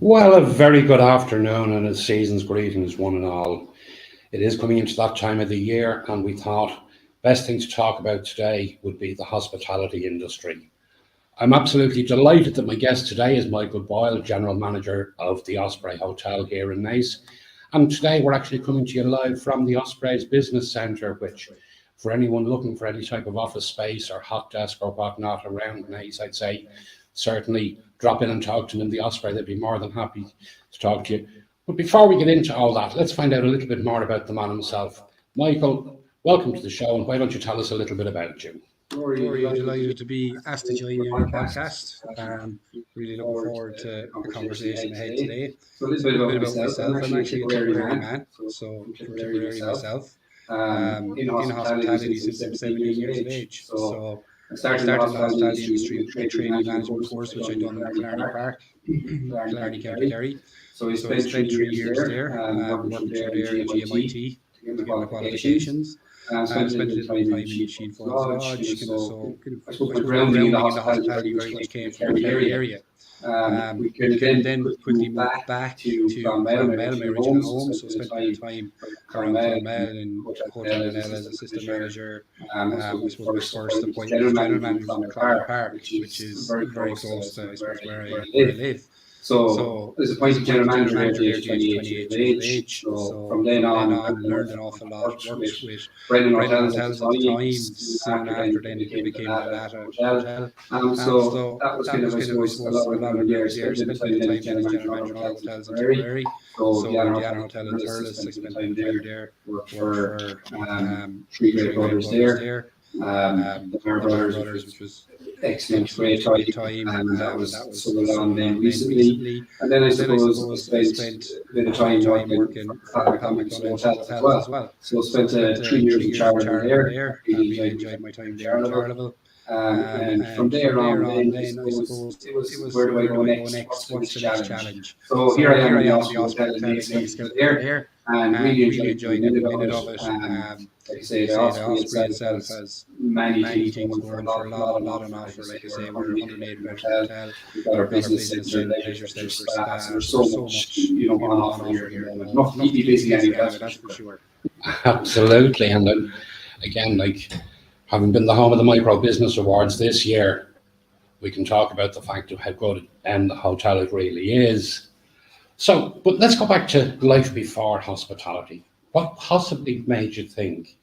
Well, a very good afternoon and a season's greetings, one and all. It is coming into that time of the year, and we thought best thing to talk about today would be the hospitality industry. I'm absolutely delighted that my guest today is Michael Boyle, General Manager of the Osprey Hotel here in Naas. And today we're actually coming to you live from the Osprey's Business Centre, which for anyone looking for any type of office space or hot desk or whatnot around Naas, I'd say certainly drop in and talk to them in the Osprey. They'd be more than happy to talk to you. But before we get into all that, let's find out a little bit more about the man himself. Michael, welcome to the show, and why don't you tell us a little bit about you? Rory, I'm delighted to be asked to join you on your podcast. Really looking forward to the conversation ahead today. So a little bit about myself. I'm actually a Tipperary man, so from Tipperary myself. In hospitality since I'm 17 years of age. So I started in the hospitality industry with my training management course, which I done in Killarney Park, Killarney, County Kerry. So I spent 3 years there, working through there at GMIT to get my qualifications. Spent a little bit of time in Sheen Falls Lodge, I suppose my grounding in the hospitality very much came from the Kerry area. We kind of then quickly moved back to Clonmel, my original home, so spent a bit of time around Clonmel and Hotel NL as assistant manager. I suppose my first appointment as general manager was in Clonmel Park, which is very close to, I suppose, where I live. So I was appointed general manager there at the age of 28 years of age. So from then on, learned an awful lot, worked with Brendan Hotels at the time. Soon after then it became the Lite Hotel. So that was kind of, I suppose, a lot of years there. Spent a bit of time as general manager of other hotels in Tipperary. So the Anna Hotel in Thurles, I spent time there. Worked for three great brothers there. The Power Brothers, which was excellent, great time, and that was sold on then recently. And then I suppose I spent a bit of time working for McDonald's Hotels as well. So I spent 3 years in Charleville there. Really enjoyed my time there in Charleville. And from there on, then I suppose it was where do I go next? What's the next challenge? So here I am in the Osprey Hotel in Naas there, and really enjoyed every minute of it. Like I say, the Osprey itself has many things going for a lot on offer. Like I say, we're a 108 hotel. We've got our business centre, leisure centre, spa. So there's so much, on offer here at the moment. Enough to keep you busy anyway, that's for sure. Absolutely, and then again, like having been the home of the Micro Business Awards this year, we can talk about the fact of how good and the hotel it really is. So, but let's go back to life before hospitality. What possibly made you think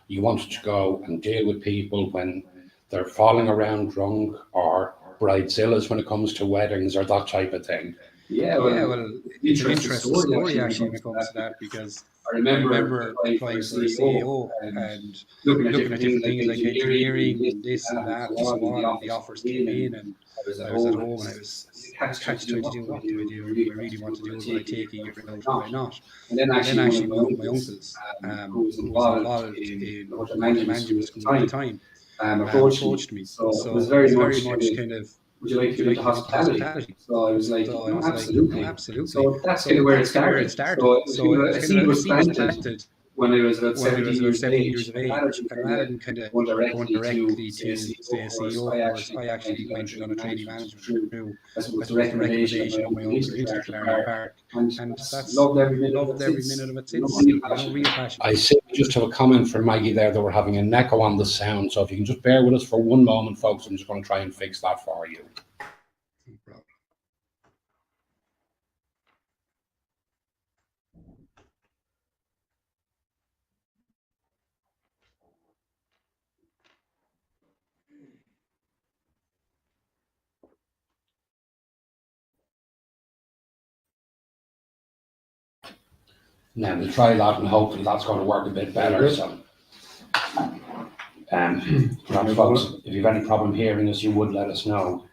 you wanted to go and deal with people when they're falling around drunk, or bridezillas when it comes to weddings, or that type of thing? Yeah, well, it's an interesting story actually when it comes to that, because I remember applying for a CEO and looking at different things like engineering and this and that and so on, and the offers came in, and I was at home and I was catch-22, what do I do? Do I really want to do it? Will I take a year out or will I not? And then actually one of my uncles, who was involved in the hotel management school at the time, approached me. So it was very much kind of, would you like to do the hospitality? So I was like, absolutely. So that's kind of where it started. So a seed was planted when I was about 17 years of age. And rather than kind of going directly to say a CEO course, I actually went on a training management through, I suppose, the recommendation of my uncle into Killarney Park. And that's loved every minute of it since. Real passion. I see we just have a comment from Maggie there that we're having an echo on the sound. So if you can just bear with us for one moment, folks, I'm just going to try and fix that for you. No problem. Now we'll try that and hopefully that's going to work a bit better. So, folks, if you have any problem hearing us, you would let us know.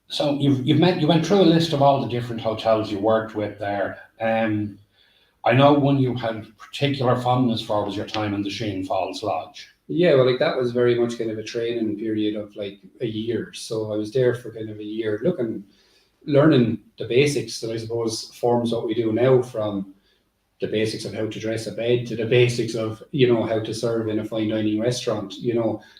So you went through a list of all the different hotels you worked with there. I know one you had particular fondness for was your time in the Sheen Falls Lodge. Yeah, well, like that was very much kind of a training period of like a year. So I was there for kind of a year, learning the basics that I suppose forms what we do now, from the basics of how to dress a bed to the basics of, how to serve in a fine dining restaurant,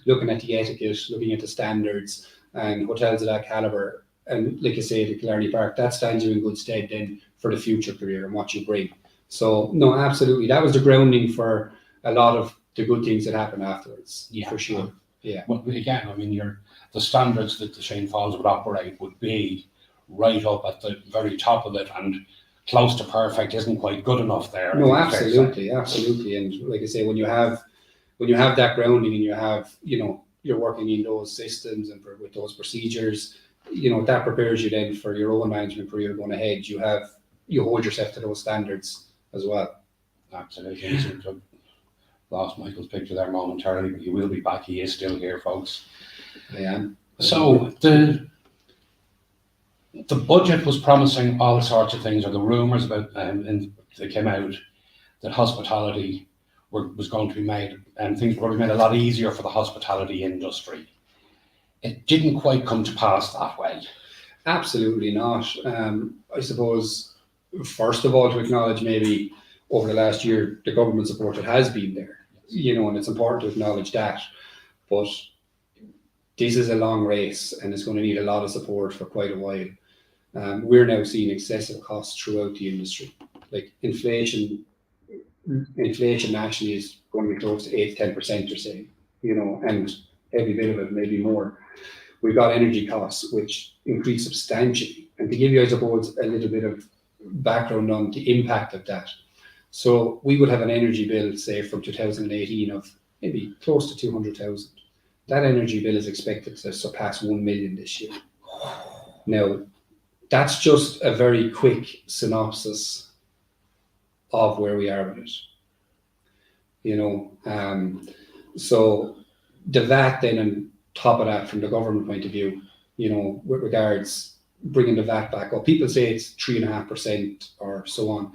looking at the etiquette, looking at the standards, and hotels of that caliber and like I say, the Kildare Park, that stands you in good stead then for the future career and what you bring. So no, absolutely, that was the grounding for a lot of the good things that happened afterwards. Yeah, for sure. Yeah. Well, again, I mean, the standards that the Shane Falls would operate would be right up at the very top of it, and close to perfect isn't quite good enough there. No, absolutely, absolutely. And like I say, when you have that grounding and you have, you're working in those systems and with those procedures, that prepares you then for your own management career going ahead. You hold yourself to those standards as well. Absolutely. Lost Michael's picture there momentarily, but he will be back. He is still here, folks. I am. So the budget was promising all sorts of things, or the rumours about that came out that hospitality was going to be made, and things were going to be made a lot easier for the hospitality industry. It didn't quite come to pass that way. Absolutely not. I suppose, first of all, to acknowledge maybe over the last year, the government support that has been there, and it's important to acknowledge that. But this is a long race and it's going to need a lot of support for quite a while. We're now seeing excessive costs throughout the industry. Like inflation nationally is going to be close to 8-10%, you're saying, and every bit of it, maybe more. We've got energy costs, which increase substantially. And to give you, I suppose, a little bit of background on the impact of that. So we would have an energy bill, say, from 2018 of maybe close to 200,000. That energy bill is expected to surpass 1 million this year. Now, that's just a very quick synopsis of where we are with it. So the VAT then on top of that from the government point of view, with regards bringing the VAT back up, people say it's 3.5% or so on.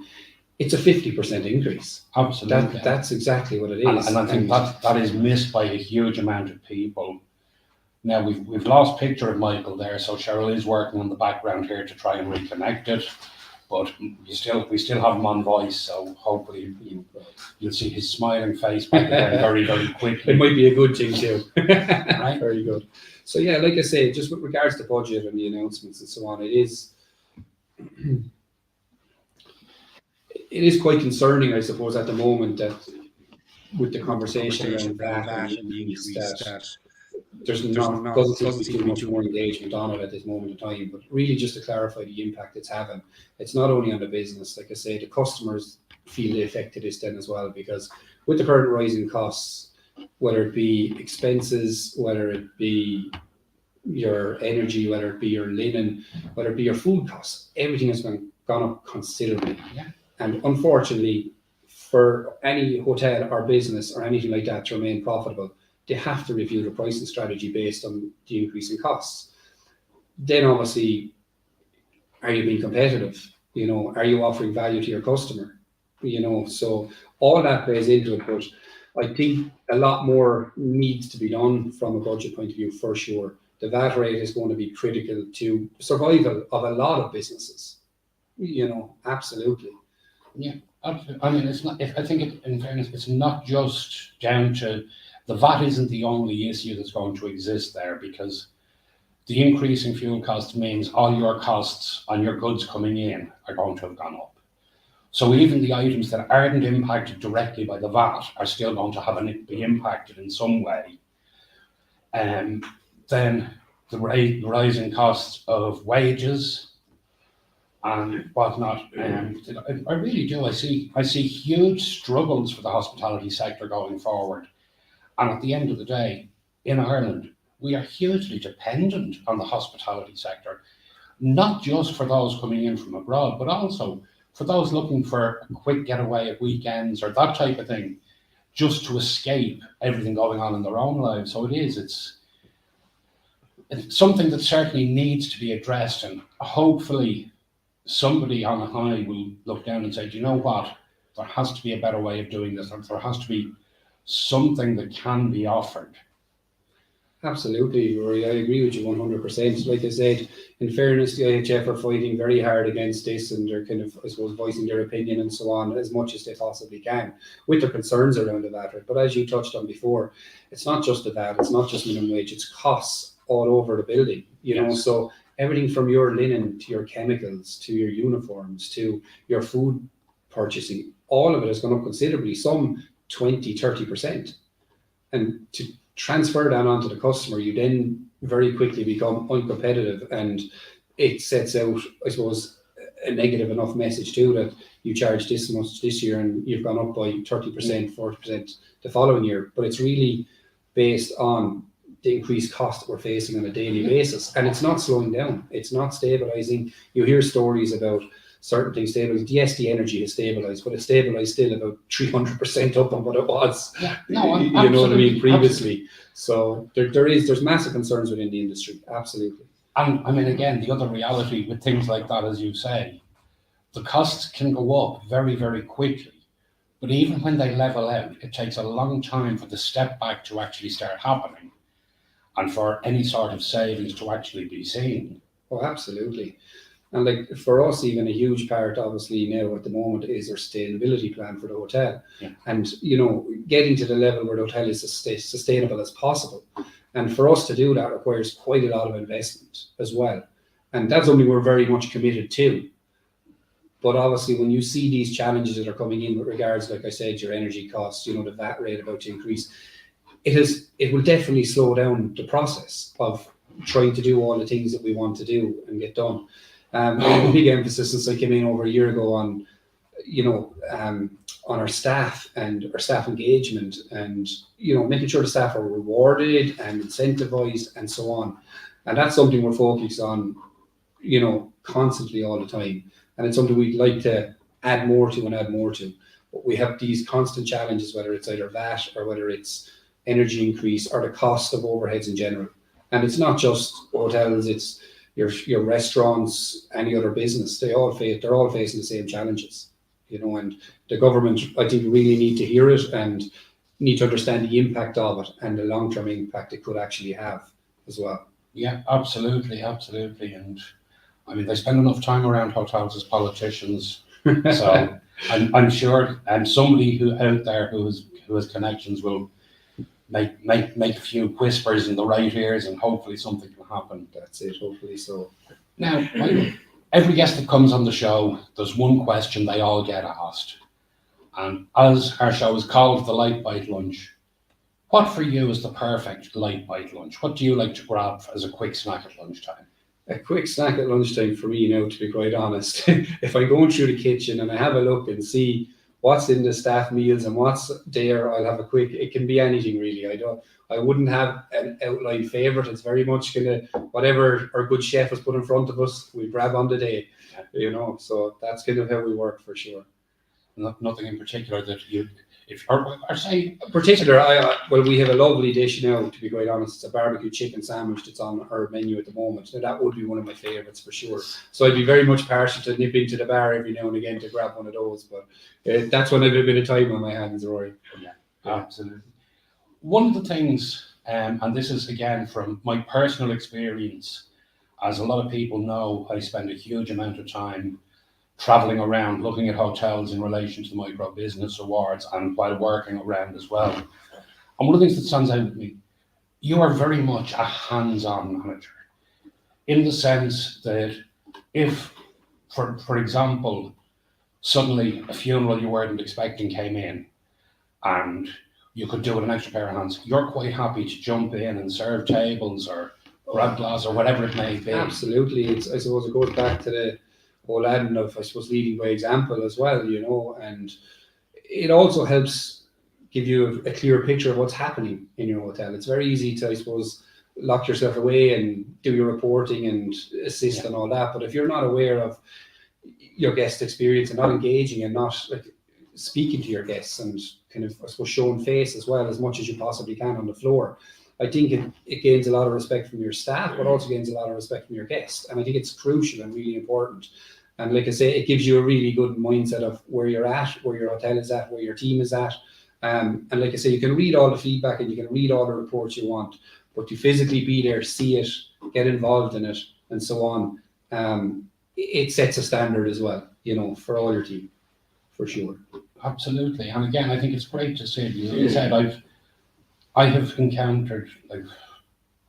It's a 50% increase. Absolutely. That's exactly what it is. And I think that is missed by a huge amount of people. Now we've lost picture of Michael there, so Cheryl is working on the background here to try and reconnect it. But we still have him on voice, so hopefully you'll see his smiling face back again very, very quickly. It might be a good thing too. Right? Very good. So yeah, like I say, just with regards to budget and the announcements and so on, it is quite concerning, I suppose, at the moment that with the conversation around that and the increase that doesn't seem to be much more engagement on it at this moment in time. But really, just to clarify the impact it's having, it's not only on the business. Like I say, the customers feel the effect of this then as well, because with the current rising costs, whether it be expenses, whether it be your energy, whether it be your linen, whether it be your food costs, everything has gone up considerably. Yeah. And unfortunately, for any hotel or business or anything like that to remain profitable, they have to review the pricing strategy based on the increase in costs. Then obviously, are you being competitive? Are you offering value to your customer? So all that plays into it. But I think a lot more needs to be done from a budget point of view, for sure. The VAT rate is going to be critical to survival of a lot of businesses. Absolutely. Yeah, I mean, it's not. I think, in fairness, it's not just down to the VAT. Isn't the only issue that's going to exist there, because the increase in fuel costs means all your costs on your goods coming in are going to have gone up. So even the items that aren't impacted directly by the VAT are still going to be impacted in some way. Then the rising costs of wages and whatnot. I really do. I see huge struggles for the hospitality sector going forward. And at the end of the day, in Ireland, we are hugely dependent on the hospitality sector, not just for those coming in from abroad, but also for those looking for a quick getaway at weekends or that type of thing, just to escape everything going on in their own lives. So it's something that certainly needs to be addressed, and hopefully somebody on a high will look down and say, do you know what? There has to be a better way of doing this. There has to be something that can be offered. Absolutely, Rory. I agree with you 100%. Like I said, in fairness, the IHF are fighting very hard against this, and they're kind of, I suppose, voicing their opinion and so on as much as they possibly can with their concerns around the VAT rate. But as you touched on before, it's not just the VAT, it's not just minimum wage, it's costs all over the building. Yes. So everything from your linen to your chemicals to your uniforms to your food purchasing, all of it has gone up considerably, some 20-30%. And to transfer that onto the customer, you then very quickly become uncompetitive, and it sets out, I suppose, a negative enough message too, that you charge this much this year and you've gone up by 30%, 40% the following year. But it's really based on the increased cost that we're facing on a daily basis, and it's not slowing down. It's not stabilizing. You hear stories about certain things stabilizing. Yes, the energy has stabilized, but it's stabilized still about 300% up on what it was. Yeah, no, you know what I mean, Absolutely. previously. So there's massive concerns within the industry. Absolutely. And I mean, again, the other reality with things like that, as you say, the costs can go up very, very quickly. But even when they level out, it takes a long time for the step back to actually start happening and for any sort of savings to actually be seen. Oh, absolutely. And like for us, even a huge part, obviously, now at the moment is our sustainability plan for the hotel. Yeah. And, you know, getting to the level where the hotel is sustainable as possible. And for us to do that requires quite a lot of investment as well. And that's something we're very much committed to. But obviously, when you see these challenges that are coming in with regards, like I said, your energy costs, you know, the VAT rate about to increase, it will definitely slow down the process of trying to do all the things that we want to do and get done. I have a big emphasis since I came in over a year ago on, you know, on our staff and our staff engagement, and, you know, making sure the staff are rewarded and incentivized and so on. And that's something we're focused on, you know, constantly all the time. And it's something we'd like to add more to and add more to. But we have these constant challenges, whether it's either VAT or whether it's energy increase or the cost of overheads in general. And it's not just hotels, it's your restaurants, any other business. They're all facing the same challenges, you know, and the government, I think, really need to hear it and need to understand the impact of it and the long-term impact it could actually have as well. Yeah, absolutely, absolutely. And I mean, they spend enough time around hotels as politicians, so I'm sure somebody who out there who has connections will make a few whispers in the right ears, and hopefully something can happen. That's it, hopefully so. Now, every guest that comes on the show, there's one question they all get asked, and as our show is called the Light Bite Lunch, what for you is the perfect light bite lunch? What do you like to grab as a quick snack at lunchtime? A quick snack at lunchtime for me now, to be quite honest. If I go through the kitchen and I have a look and see what's in the staff meals and what's there, I'll have a quick, it can be anything really. I wouldn't have an outline favourite. It's very much gonna, whatever our good chef has put in front of us, we grab on the day, you know, so that's kind of how we work for sure. Nothing in particular that you, or say in particular, well, we have a lovely dish now, to be quite honest. It's a barbecue chicken sandwich that's on our menu at the moment. Now, that would be one of my favourites for sure. So I'd be very much partial to nipping to the bar every now and again to grab one of those. But that's when I have a bit of time on my hands, Rory. Yeah, absolutely. One of the things, and this is again from my personal experience, as a lot of people know, I spend a huge amount of time traveling around looking at hotels in relation to the Micro Business Awards and while working around as well. And one of the things that stands out with me, you are very much a hands-on manager, in the sense that if, for example, suddenly a funeral you weren't expecting came in and you could do it with an extra pair of hands, you're quite happy to jump in and serve tables or grab glass or whatever it may be. Absolutely. I suppose it goes back to the whole adage of, I suppose, leading by example as well, you know, and it also helps give you a clear picture of what's happening in your hotel. It's very easy to, I suppose, lock yourself away and do your reporting and assist and all that. But if you're not aware of your guest experience and not engaging and not like speaking to your guests and kind of, I suppose, showing face as well as much as you possibly can on the floor, I think it gains a lot of respect from your staff, but also gains a lot of respect from your guests. And I think it's crucial and really important. And like I say, it gives you a really good mindset of where you're at, where your hotel is at, where your team is at. And like I say, you can read all the feedback and you can read all the reports you want, but to physically be there, see it, get involved in it, and so on, it sets a standard as well, you know, for all your team, for sure. Absolutely. And again, I think it's great to see. You said I have encountered like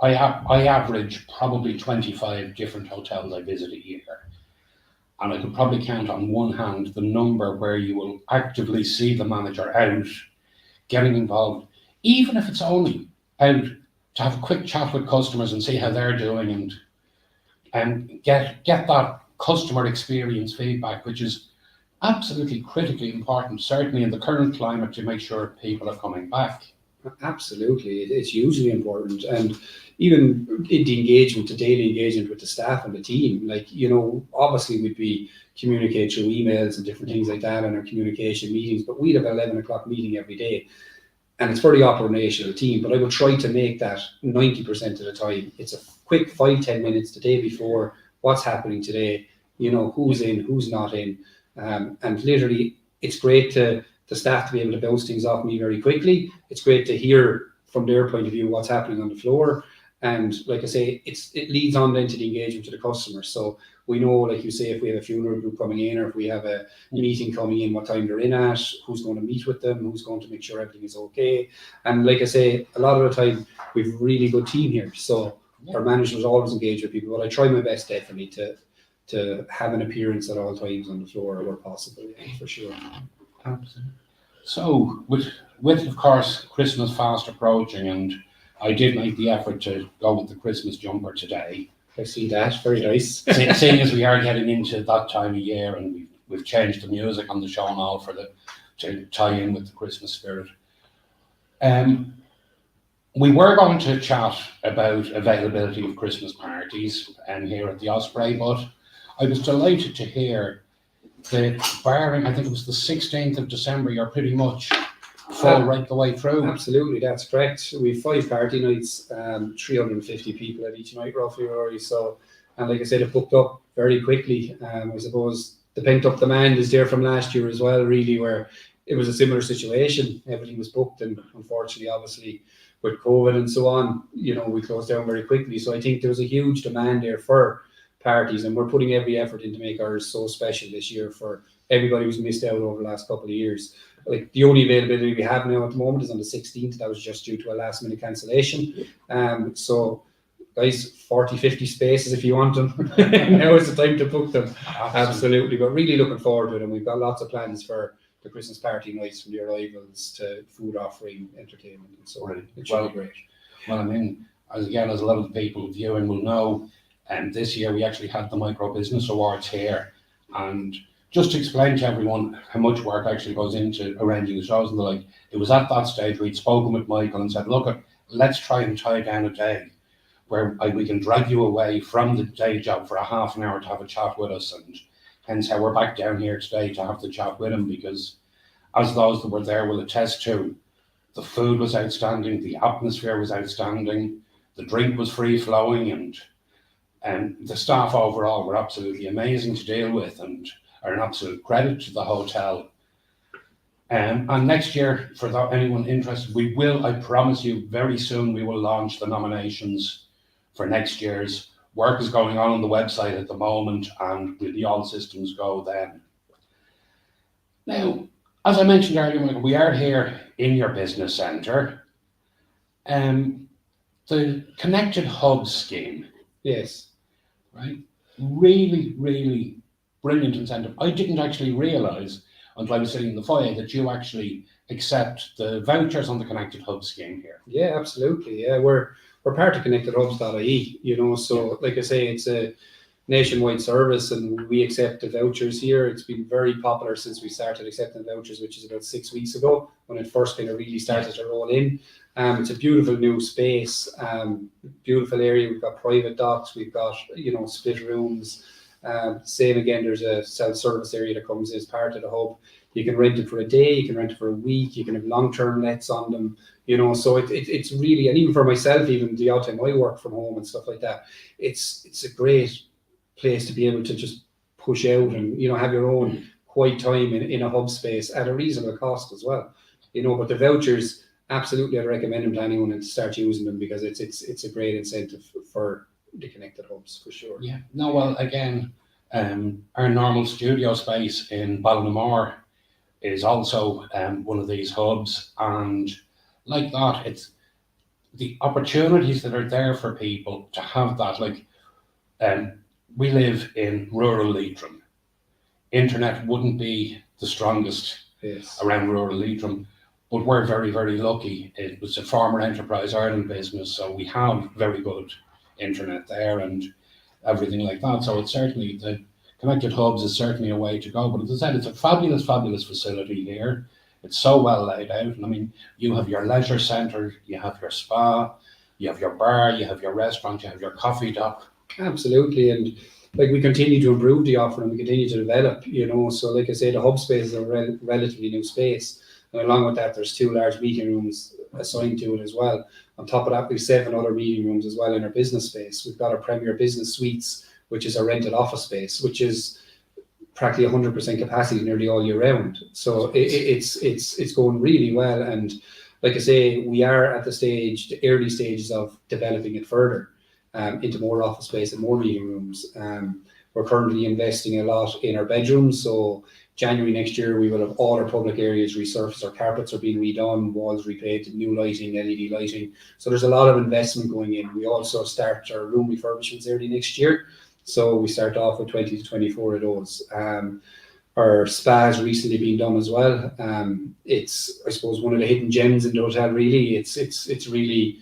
I average probably 25 different hotels I visit a year. And I could probably count on one hand the number where you will actively see the manager out, getting involved, even if it's only out to have a quick chat with customers and see how they're doing and get that customer experience feedback, which is absolutely critically important, certainly in the current climate, to make sure people are coming back. Absolutely, it's hugely important, and even in the engagement, the daily engagement with the staff and the team. Like, obviously we'd be communicate through emails and different things like that, and our communication meetings. But we'd have an 11 o'clock meeting every day, and it's for the operational team. But I will try to make that 90% of the time. It's a quick 5-10 minutes the day before. What's happening today? Who's in, who's not in, and literally, it's great to the staff to be able to bounce things off me very quickly. It's great to hear from their point of view what's happening on the floor. And like I say, it leads on then to the engagement to the customer. So we know, like you say, if we have a funeral group coming in, or if we have a meeting coming in, what time they're in at, who's going to meet with them, who's going to make sure everything is okay. And like I say, a lot of the time we've a really good team here. So our managers always engage with people, but I try my best definitely to have an appearance at all times on the floor where possible, for sure. Absolutely. So, with of course Christmas fast approaching, and I did make the effort to go with the Christmas jumper today. I see that, very nice. Seeing as we are getting into that time of year, and we've changed the music on the show and all to tie in with the Christmas spirit. We were going to chat about availability of Christmas parties here at the Osprey, but I was delighted to hear that barring, I think it was the 16th of December, you're pretty much full right the way through. Absolutely, that's correct. We have 5 party nights, 350 people at each night, roughly, Rory. So, and like I said, it booked up very quickly. I suppose the pent up demand is there from last year as well, really, where it was a similar situation. Everything was booked, and unfortunately, obviously, with COVID and so on, we closed down very quickly. So I think there was a huge demand there for parties, and we're putting every effort in to make ours so special this year for everybody who's missed out over the last couple of years. Like, the only availability we have now at the moment is on the 16th. That was just due to a last minute cancellation. So guys, 40-50 spaces if you want them. Now is the time to book them. Absolutely. But really looking forward to it, and we've got lots of plans for the Christmas party nights, from the arrivals to food offering, entertainment, and so on. It should be great. Well, I mean, as a lot of the people viewing will know, and this year we actually had the Micro Business Awards here, and just to explain to everyone how much work actually goes into arranging the shows and the like, it was at that stage we'd spoken with Michael and said, look, let's try and tie down a day where we can drag you away from the day job for a half an hour to have a chat with us, and hence how we're back down here today to have the chat with him, because as those that were there will attest to, the food was outstanding, the atmosphere was outstanding, the drink was free flowing, and the staff overall were absolutely amazing to deal with and are an absolute credit to the hotel. And next year, for anyone interested, we will, I promise you, very soon we will launch the nominations for next year's. Work is going on the website at the moment, and we'll be all systems go then. Now, as I mentioned earlier, Michael, we are here in your business centre. The Connected Hubs scheme. Yes. Right? Really, really brilliant incentive. I didn't actually realise until I was sitting in the foyer that you actually accept the vouchers on the Connected Hubs scheme here. Yeah, absolutely. Yeah, we're part of connectedhubs.ie, so like I say, it's a nationwide service, and we accept the vouchers here. It's been very popular since we started accepting vouchers, which is about 6 weeks ago, when it first kind of really started to roll in. It's a beautiful new space, beautiful area. We've got private docks, we've got, split rooms. Same again, there's a self-service area that comes as part of the hub. You can rent it for a day, you can rent it for a week, you can have long-term lets on them, so it's really, and even for myself, even the odd time I work from home and stuff like that, it's a great place to be able to just push out and, have your own quiet time in a hub space at a reasonable cost as well, but the vouchers, absolutely, I'd recommend them to anyone and to start using them, because it's a great incentive for the Connected Hubs, for sure. Yeah, no, well, again, our normal studio space in Ballinamore is also one of these hubs, and like that, it's the opportunities that are there for people to have that, like, we live in rural Leitrim. Internet wouldn't be the strongest Yes. around rural Leitrim, but we're very, very lucky. It was a former Enterprise Ireland business, so we have very good internet there and everything like that. So it's certainly, the connected hubs is certainly a way to go. But as I said, it's a fabulous, fabulous facility here. It's so well laid out. And I mean, you have your leisure centre, you have your spa, you have your bar, you have your restaurant, you have your coffee dock. Absolutely, and like we continue to improve the offer and we continue to develop, you know. So, like I say, the hub space is a relatively new space, and along with that, there's 2 large meeting rooms assigned to it as well. On top of that, we've 7 other meeting rooms as well in our business space. We've got our Premier Business Suites, which is our rented office space, which is practically 100% capacity nearly all year round. So it's going really well, and like I say, we are at the early stages of developing it further. Into more office space and more meeting rooms. We're currently investing a lot in our bedrooms. So January next year, we will have all our public areas resurfaced. Our carpets are being redone, walls repainted, new lighting, LED lighting. So there's a lot of investment going in. We also start our room refurbishments early next year. So we start off with 20 to 24 of those. Our spa has recently been done as well. It's, I suppose, one of the hidden gems in the hotel. Really, it's really,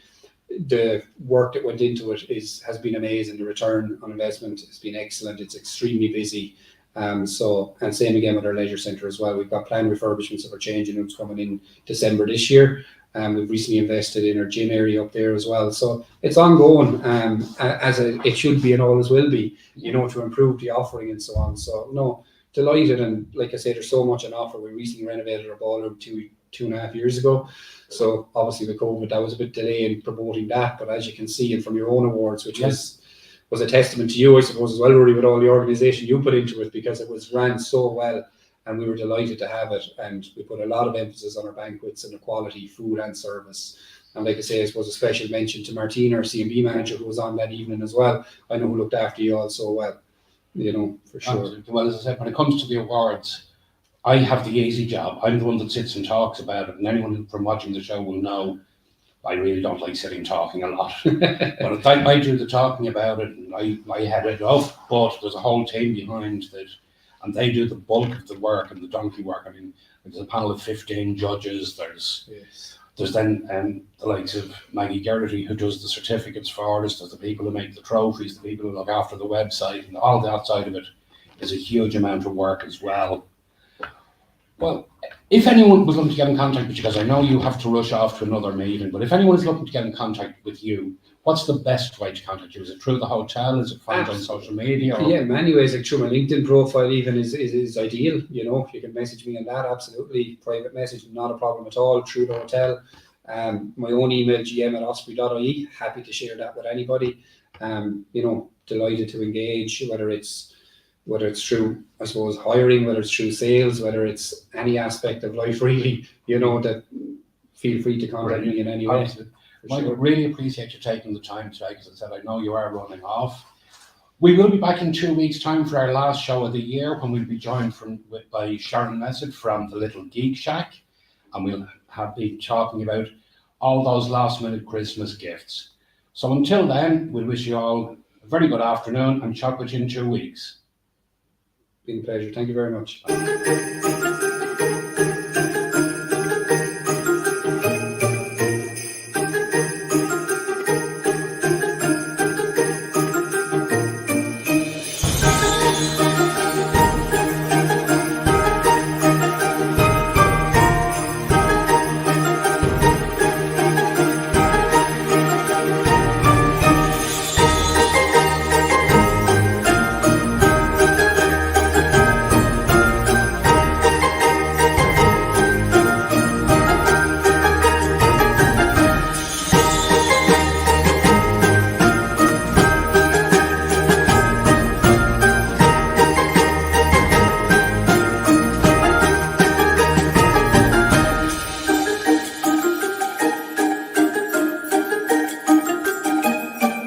the work that went into it has been amazing. The return on investment has been excellent. It's extremely busy. And same again with our leisure centre as well. We've got planned refurbishments of our changing rooms coming in December this year. We've recently invested in our gym area up there as well. So it's ongoing, it should be and always will be, you know, to improve the offering and so on. So no, delighted, and like I said, there's so much on offer. We recently renovated our ballroom 2.5 years ago. So obviously with COVID, that was a bit delay in promoting that. But as you can see, and from your own awards, which was a testament to you, I suppose, as well, Rory, with all the organisation you put into it, because it was ran so well, and we were delighted to have it. And we put a lot of emphasis on our banquets and the quality, food and service. And like I say, I suppose a special mention to Martina, our C&B manager, who was on that evening as well. I know who looked after you all so well, you know, for sure. Absolutely. Well, as I said, when it comes to the awards, I have the easy job. I'm the one that sits and talks about it, and anyone from watching the show will know I really don't like sitting talking a lot. But I do the talking about it, and I head it up, but there's a whole team behind that, and they do the bulk of the work and the donkey work. I mean, there's a panel of 15 judges. There's then the likes of Maggie Gerrity, who does the certificates for us. There's the people who make the trophies, the people who look after the website, and all that side of it is a huge amount of work as well. Well, if anyone was looking to get in contact with you, because I know you have to rush off to another meeting, but if anyone is looking to get in contact with you, what's the best way to contact you? Is it through the hotel? Is it found on social media? Or? Yeah, many ways, like through my LinkedIn profile even is ideal. You know, you can message me on that, absolutely. Private message, not a problem at all, through the hotel. My own email, gm@osprey.ie, happy to share that with anybody. You know, delighted to engage, whether it's through, I suppose, hiring, whether it's through sales, whether it's any aspect of life, really, you know, that feel free to contact me in any way. Michael, sure. Really appreciate you taking the time today, because I said, I know you are running off. We will be back in 2 weeks' time for our last show of the year, when we'll be joined by Sharon Messett from the Little Geek Shack, and we'll be talking about all those last-minute Christmas gifts. So until then, we wish you all a very good afternoon, and chat with you in 2 weeks. Been a pleasure. Thank you very much.